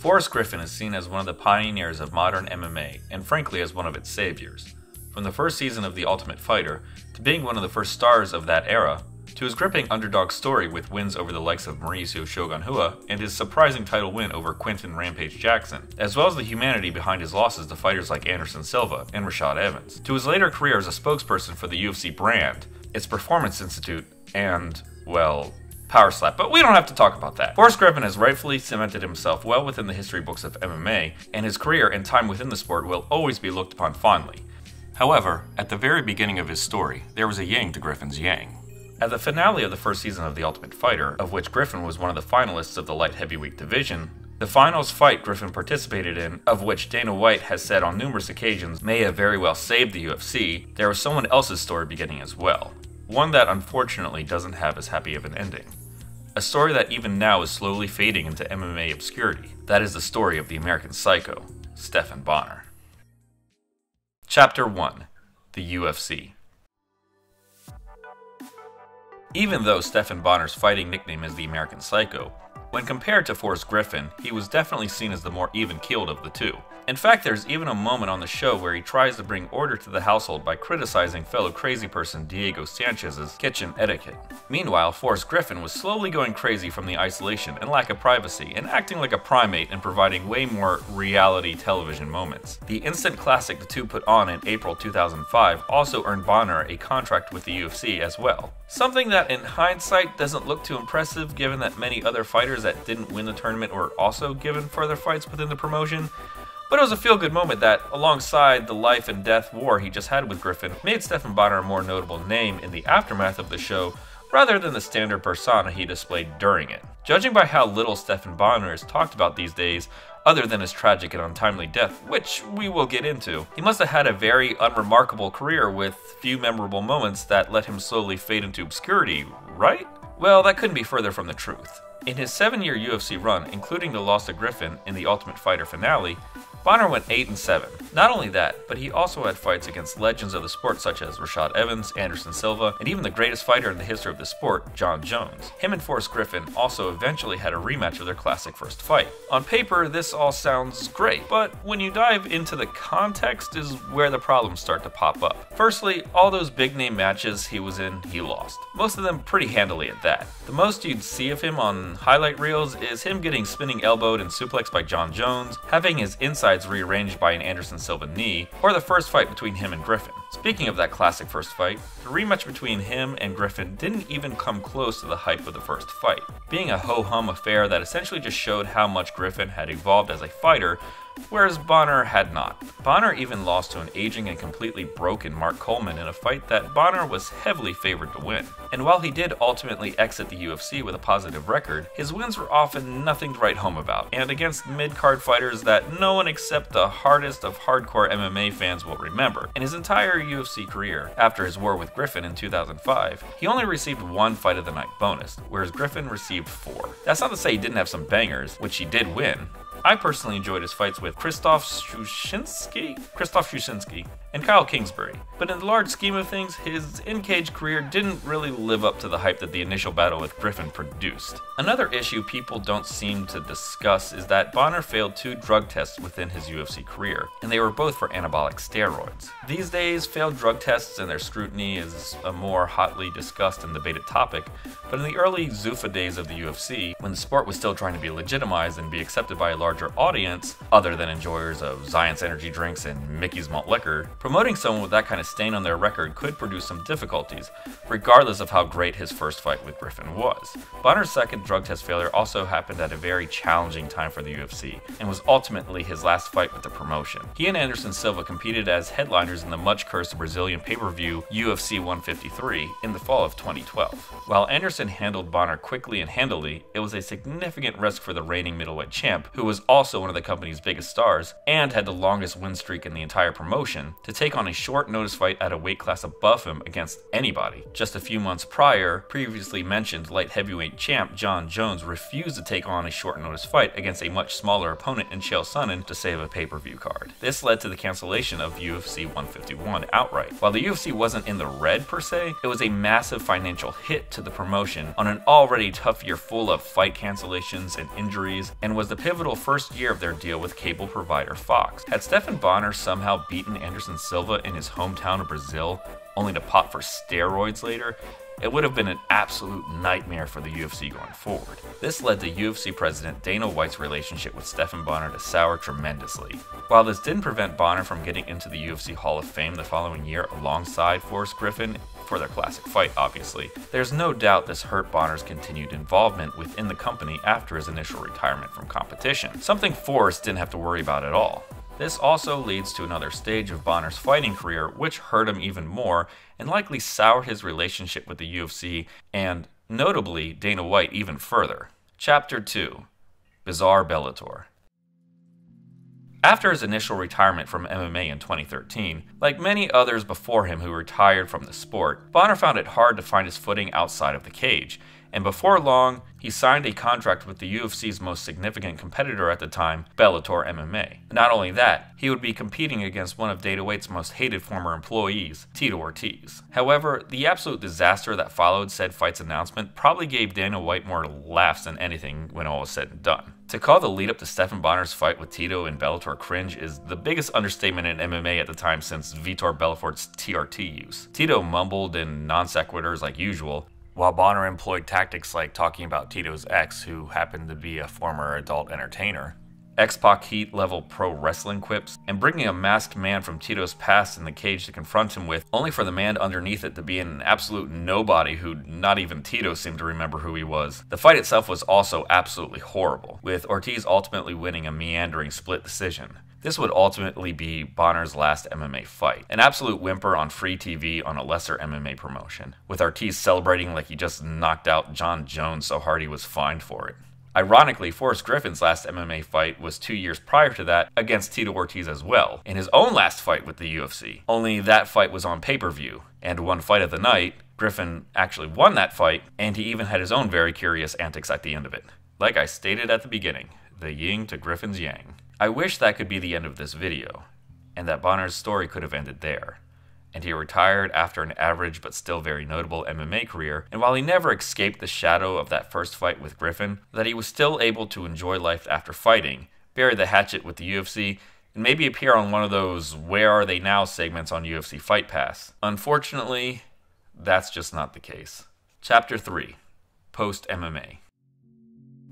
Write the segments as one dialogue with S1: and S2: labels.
S1: Forrest Griffin is seen as one of the pioneers of modern MMA, and frankly as one of its saviors. From the first season of The Ultimate Fighter, to being one of the first stars of that era, to his gripping underdog story with wins over the likes of Mauricio Shogun Rua and his surprising title win over Quinton Rampage Jackson, as well as the humanity behind his losses to fighters like Anderson Silva and Rashad Evans, to his later career as a spokesperson for the UFC brand, its Performance Institute, and, well, Power Slap, but we don't have to talk about that. Forrest Griffin has rightfully cemented himself well within the history books of MMA, and his career and time within the sport will always be looked upon fondly. However, at the very beginning of his story, there was a yin to Griffin's yang. At the finale of the first season of The Ultimate Fighter, of which Griffin was one of the finalists of the light heavyweight division, the finals fight Griffin participated in, of which Dana White has said on numerous occasions may have very well saved the UFC, there was someone else's story beginning as well. One that unfortunately doesn't have as happy of an ending. A story that even now is slowly fading into MMA obscurity. That is the story of the American Psycho, Stephan Bonnar. Chapter 1. The UFC. Even though Stephan Bonnar's fighting nickname is the American Psycho, when compared to Forrest Griffin, he was definitely seen as the more even-keeled of the two. In fact, there's even a moment on the show where he tries to bring order to the household by criticizing fellow crazy person Diego Sanchez's kitchen etiquette. Meanwhile, Forrest Griffin was slowly going crazy from the isolation and lack of privacy and acting like a primate and providing way more reality television moments. The instant classic the two put on in April 2005 also earned Bonnar a contract with the UFC as well. Something that in hindsight doesn't look too impressive given that many other fighters that didn't win the tournament were also given further fights within the promotion. But it was a feel-good moment that, alongside the life and death war he just had with Griffin, made Stephan Bonnar a more notable name in the aftermath of the show rather than the standard persona he displayed during it. Judging by how little Stephan Bonnar is talked about these days, other than his tragic and untimely death, which we will get into, he must have had a very unremarkable career with few memorable moments that let him slowly fade into obscurity, right? Well, that couldn't be further from the truth. In his 7-year UFC run, including the loss to Griffin in the Ultimate Fighter finale, Bonnar went 8-7. Not only that, but he also had fights against legends of the sport such as Rashad Evans, Anderson Silva, and even the greatest fighter in the history of the sport, Jon Jones. Him and Forrest Griffin also eventually had a rematch of their classic first fight. On paper, this all sounds great, but when you dive into the context is where the problems start to pop up. Firstly, all those big name matches he was in, he lost. Most of them pretty handily at that. The most you'd see of him on highlight reels is him getting spinning elbowed and suplexed by Jon Jones, having his insides rearranged by an Anderson Silva knee, or the first fight between him and Griffin. Speaking of that classic first fight, the rematch between him and Griffin didn't even come close to the hype of the first fight, being a ho-hum affair that essentially just showed how much Griffin had evolved as a fighter, whereas Bonnar had not. Bonnar even lost to an aging and completely broken Mark Coleman in a fight that Bonnar was heavily favored to win. And while he did ultimately exit the UFC with a positive record, his wins were often nothing to write home about, and against mid-card fighters that no one except the hardest of hardcore MMA fans will remember. In his entire UFC career, after his war with Griffin in 2005, he only received 1 Fight of the Night bonus, whereas Griffin received 4. That's not to say he didn't have some bangers, which he did win. I personally enjoyed his fights with Krzysztof Szucinski and Kyle Kingsbury, but in the large scheme of things, his in-cage career didn't really live up to the hype that the initial battle with Griffin produced. Another issue people don't seem to discuss is that Bonnar failed 2 drug tests within his UFC career, and they were both for anabolic steroids. These days, failed drug tests and their scrutiny is a more hotly discussed and debated topic, but in the early Zuffa days of the UFC, when the sport was still trying to be legitimized and be accepted by a larger audience, other than enjoyers of Zions energy drinks and Mickey's malt liquor, promoting someone with that kind of stain on their record could produce some difficulties, regardless of how great his first fight with Griffin was. Bonnar's second drug test failure also happened at a very challenging time for the UFC, and was ultimately his last fight with the promotion. He and Anderson Silva competed as headliners in the much-cursed Brazilian pay-per-view UFC 153 in the fall of 2012. While Anderson handled Bonnar quickly and handily, it was a significant risk for the reigning middleweight champ, who was also one of the company's biggest stars, and had the longest win streak in the entire promotion, to take on a short notice fight at a weight class above him against anybody. Just a few months prior, previously mentioned light heavyweight champ Jon Jones refused to take on a short notice fight against a much smaller opponent in Chael Sonnen to save a pay-per-view card. This led to the cancellation of UFC 151 outright. While the UFC wasn't in the red per se, it was a massive financial hit to the promotion on an already tough year full of fight cancellations and injuries, and was the pivotal first first year of their deal with cable provider Fox. Had Stephan Bonnar somehow beaten Anderson Silva in his hometown of Brazil, only to pop for steroids later, it would have been an absolute nightmare for the UFC going forward. This led to UFC president Dana White's relationship with Stephan Bonnar to sour tremendously. While this didn't prevent Bonnar from getting into the UFC Hall of Fame the following year alongside Forrest Griffin, for their classic fight obviously, there's no doubt this hurt Bonnar's continued involvement within the company after his initial retirement from competition, something Forrest didn't have to worry about at all. This also leads to another stage of Bonnar's fighting career, which hurt him even more and likely soured his relationship with the UFC and, notably, Dana White even further. Chapter 2: Bizarre Bellator. After his initial retirement from MMA in 2013, like many others before him who retired from the sport, Bonnar found it hard to find his footing outside of the cage, and before long, he signed a contract with the UFC's most significant competitor at the time, Bellator MMA. Not only that, he would be competing against one of Dana White's most hated former employees, Tito Ortiz. However, the absolute disaster that followed said fight's announcement probably gave Dana White more laughs than anything when all was said and done. To call the lead-up to Stephan Bonnar's fight with Tito in Bellator cringe is the biggest understatement in MMA at the time since Vitor Belfort's TRT use. Tito mumbled in non-sequiturs like usual, while Bonnar employed tactics like talking about Tito's ex, who happened to be a former adult entertainer, X-Pac Heat-level pro wrestling quips, and bringing a masked man from Tito's past in the cage to confront him with, only for the man underneath it to be an absolute nobody who not even Tito seemed to remember who he was. The fight itself was also absolutely horrible, with Ortiz ultimately winning a meandering split decision. This would ultimately be Bonnar's last MMA fight, an absolute whimper on free TV on a lesser MMA promotion, with Ortiz celebrating like he just knocked out John Jones so hard he was fined for it. Ironically, Forrest Griffin's last MMA fight was 2 years prior to that against Tito Ortiz as well, in his own last fight with the UFC. Only that fight was on pay-per-view, and one fight of the night, Griffin actually won that fight, and he even had his own very curious antics at the end of it. Like I stated at the beginning, the yin to Griffin's yang. I wish that could be the end of this video, and that Bonnar's story could have ended there, and he retired after an average but still very notable MMA career, and while he never escaped the shadow of that first fight with Griffin, that he was still able to enjoy life after fighting, bury the hatchet with the UFC, and maybe appear on one of those Where Are They Now segments on UFC Fight Pass. Unfortunately, that's just not the case. Chapter 3: Post MMA.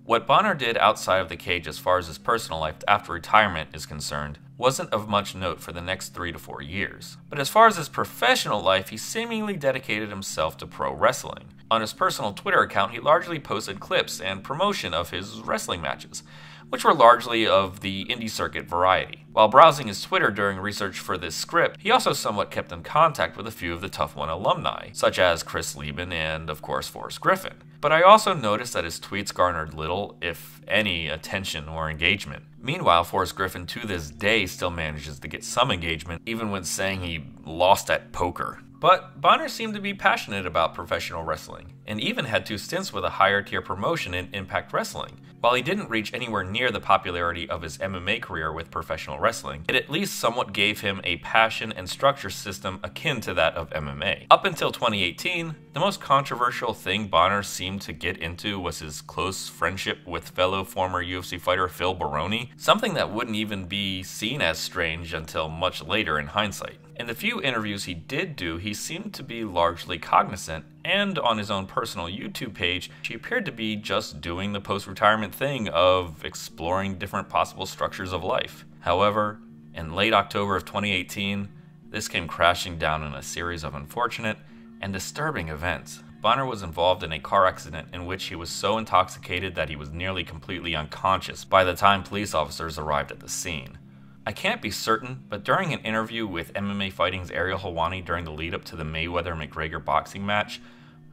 S1: What Bonnar did outside of the cage as far as his personal life after retirement is concerned wasn't of much note for the next 3 to 4 years. But as far as his professional life, he seemingly dedicated himself to pro wrestling. On his personal Twitter account, he largely posted clips and promotion of his wrestling matches, which were largely of the indie circuit variety. While browsing his Twitter during research for this script, he also somewhat kept in contact with a few of the Tough One alumni, such as Chris Lieben and, of course, Forrest Griffin. But I also noticed that his tweets garnered little, if any, attention or engagement. Meanwhile, Forrest Griffin to this day still manages to get some engagement, even when saying he lost at poker. But Bonnar seemed to be passionate about professional wrestling, and even had 2 stints with a higher tier promotion in Impact Wrestling. While he didn't reach anywhere near the popularity of his MMA career with professional wrestling, it at least somewhat gave him a passion and structure system akin to that of MMA. Up until 2018, the most controversial thing Bonnar seemed to get into was his close friendship with fellow former UFC fighter Phil Baroni, something that wouldn't even be seen as strange until much later in hindsight. In the few interviews he did do, he seemed to be largely cognizant, and on his own personal YouTube page, he appeared to be just doing the post-retirement thing of exploring different possible structures of life. However, in late October of 2018, this came crashing down in a series of unfortunate and disturbing events. Bonnar was involved in a car accident in which he was so intoxicated that he was nearly completely unconscious by the time police officers arrived at the scene. I can't be certain, but during an interview with MMA Fighting's Ariel Helwani during the lead-up to the Mayweather-McGregor boxing match,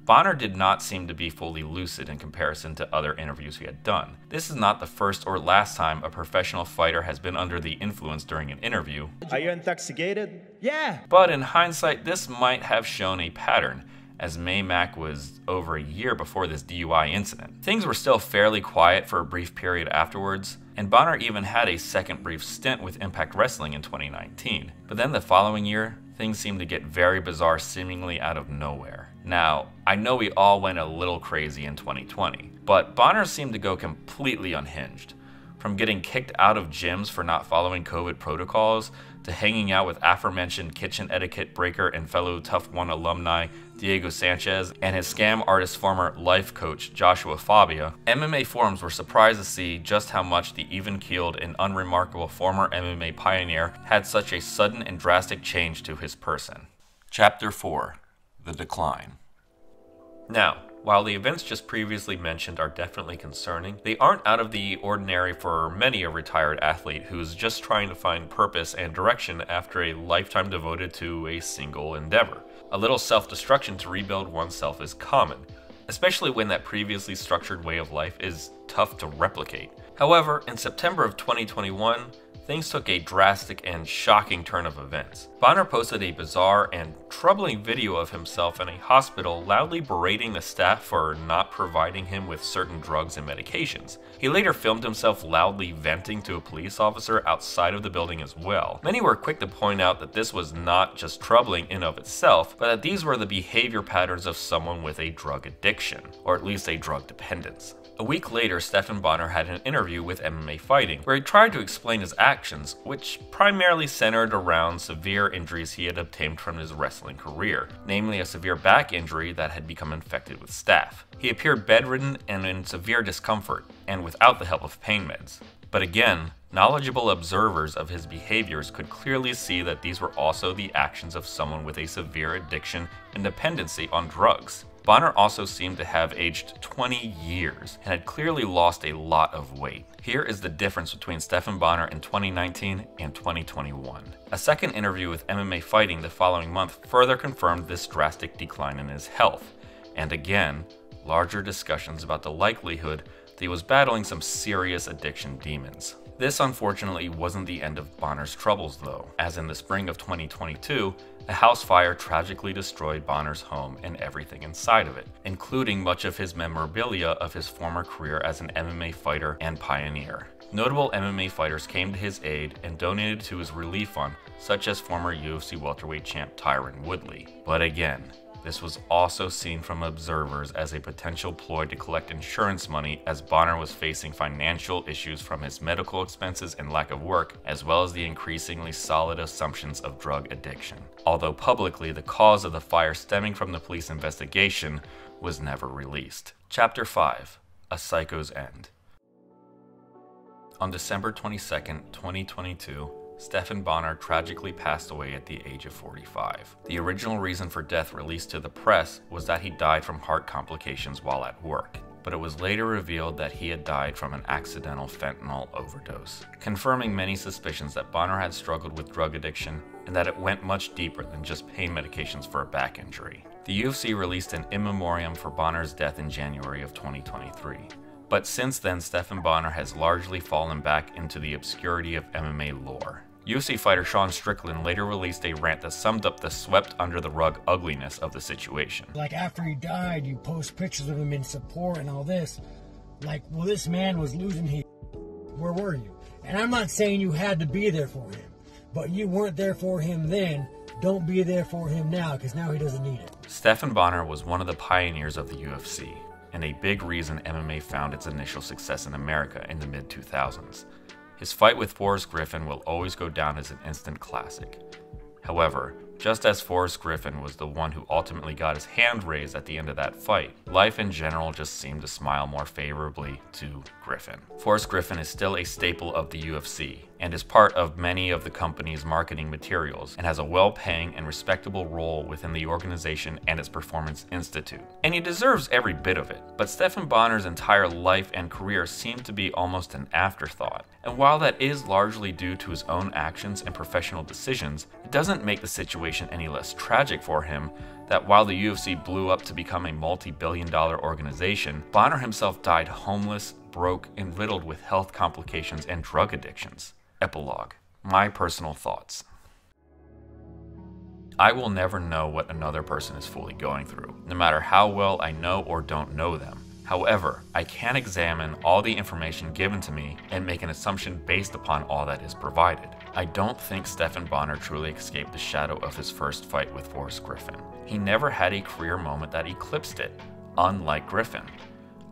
S1: Bonnar did not seem to be fully lucid in comparison to other interviews he had done. This is not the first or last time a professional fighter has been under the influence during an interview.
S2: Are you intoxicated? Yeah!
S1: But in hindsight, this might have shown a pattern, as Mac was over a year before this DUI incident. Things were still fairly quiet for a brief period afterwards, and Bonnar even had a second brief stint with Impact Wrestling in 2019. But then the following year, things seemed to get very bizarre seemingly out of nowhere. Now, I know we all went a little crazy in 2020, but Bonnar seemed to go completely unhinged. From getting kicked out of gyms for not following COVID protocols, to hanging out with aforementioned kitchen etiquette breaker and fellow Tough One alumni Diego Sanchez and his scam artist former life coach Joshua Fabia, MMA forums were surprised to see just how much the even-keeled and unremarkable former MMA pioneer had such a sudden and drastic change to his person. Chapter 4: The Decline. Now, while the events just previously mentioned are definitely concerning, they aren't out of the ordinary for many a retired athlete who's just trying to find purpose and direction after a lifetime devoted to a single endeavor. A little self-destruction to rebuild oneself is common, especially when that previously structured way of life is tough to replicate. However, in September of 2021, things took a drastic and shocking turn of events. Bonnar posted a bizarre and troubling video of himself in a hospital loudly berating the staff for not providing him with certain drugs and medications. He later filmed himself loudly venting to a police officer outside of the building as well. Many were quick to point out that this was not just troubling in of itself, but that these were the behavior patterns of someone with a drug addiction, or at least a drug dependence. A week later, Stephan Bonnar had an interview with MMA Fighting, where he tried to explain his actions, which primarily centered around severe injuries he had obtained from his wrestling career, namely a severe back injury that had become infected with staph. He appeared bedridden and in severe discomfort, and without the help of pain meds. But again, knowledgeable observers of his behaviors could clearly see that these were also the actions of someone with a severe addiction and dependency on drugs. Bonnar also seemed to have aged 20 years and had clearly lost a lot of weight. Here is the difference between Stephan Bonnar in 2019 and 2021. A second interview with MMA Fighting the following month further confirmed this drastic decline in his health, and again, larger discussions about the likelihood that he was battling some serious addiction demons. This unfortunately wasn't the end of Bonnar's troubles though, as in the spring of 2022, a house fire tragically destroyed Bonnar's home and everything inside of it, including much of his memorabilia of his former career as an MMA fighter and pioneer. Notable MMA fighters came to his aid and donated to his relief fund, such as former UFC welterweight champ Tyron Woodley. But again, this was also seen from observers as a potential ploy to collect insurance money, as Bonnar was facing financial issues from his medical expenses and lack of work, as well as the increasingly solid assumptions of drug addiction. Although publicly the cause of the fire stemming from the police investigation was never released. Chapter 5: A Psycho's End. On December 22, 2022, Stephan Bonnar tragically passed away at the age of 45. The original reason for death released to the press was that he died from heart complications while at work, but it was later revealed that he had died from an accidental fentanyl overdose, confirming many suspicions that Bonnar had struggled with drug addiction and that it went much deeper than just pain medications for a back injury. The UFC released an in memoriam for Bonnar's death in January of 2023. But since then, Stephan Bonnar has largely fallen back into the obscurity of MMA lore. UFC fighter Sean Strickland later released a rant that summed up the swept-under-the-rug ugliness of the situation.
S3: Like, after he died, you post pictures of him in support and all this. Like, well, this man was losing his... Where were you? And I'm not saying you had to be there for him, but you weren't there for him then. Don't be there for him now, because now he doesn't need it.
S1: Stephan Bonnar was one of the pioneers of the UFC, and a big reason MMA found its initial success in America in the mid-2000s. His fight with Forrest Griffin will always go down as an instant classic. However, just as Forrest Griffin was the one who ultimately got his hand raised at the end of that fight, life in general just seemed to smile more favorably to Griffin. Forrest Griffin is still a staple of the UFC, and is part of many of the company's marketing materials, and has a well-paying and respectable role within the organization and its Performance Institute. And he deserves every bit of it. But Stephan Bonnar's entire life and career seemed to be almost an afterthought. And while that is largely due to his own actions and professional decisions, it doesn't make the situation any less tragic for him that while the UFC blew up to become a multi-billion-dollar organization, Bonnar himself died homeless, broke, and riddled with health complications and drug addictions. Epilogue. My personal thoughts. I will never know what another person is fully going through, no matter how well I know or don't know them. However, I can examine all the information given to me and make an assumption based upon all that is provided. I don't think Stephan Bonnar truly escaped the shadow of his first fight with Forrest Griffin. He never had a career moment that eclipsed it, unlike Griffin.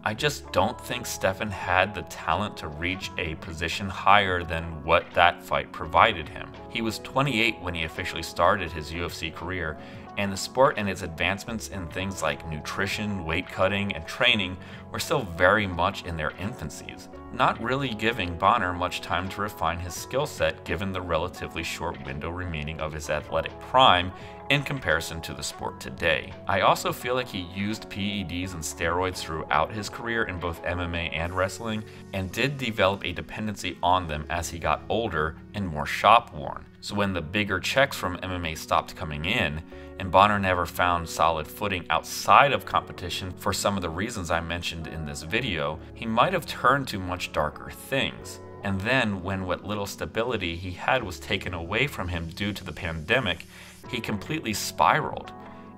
S1: I just don't think Stephan had the talent to reach a position higher than what that fight provided him. He was 28 when he officially started his UFC career, and the sport and its advancements in things like nutrition, weight cutting, and training were still very much in their infancies, not really giving Bonnar much time to refine his skill set given the relatively short window remaining of his athletic prime in comparison to the sport today. I also feel like he used PEDs and steroids throughout his career in both MMA and wrestling, and did develop a dependency on them as he got older and more shop-worn. So when the bigger checks from MMA stopped coming in, and Bonnar never found solid footing outside of competition for some of the reasons I mentioned in this video, he might have turned to much darker things. And then when what little stability he had was taken away from him due to the pandemic, he completely spiraled.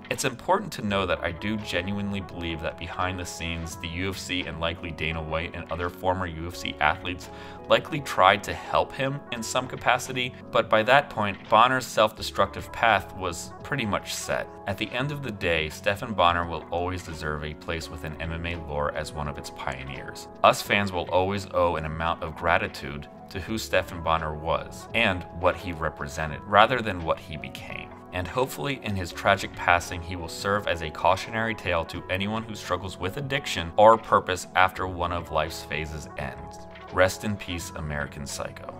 S1: It's important to know that I do genuinely believe that behind the scenes, the UFC and likely Dana White and other former UFC athletes likely tried to help him in some capacity, but by that point, Bonnar's self-destructive path was pretty much set. At the end of the day, Stephan Bonnar will always deserve a place within MMA lore as one of its pioneers. Us fans will always owe an amount of gratitude to who Stephan Bonnar was and what he represented, rather than what he became. And hopefully in his tragic passing, he will serve as a cautionary tale to anyone who struggles with addiction or purpose after one of life's phases ends. Rest in peace, American Psycho.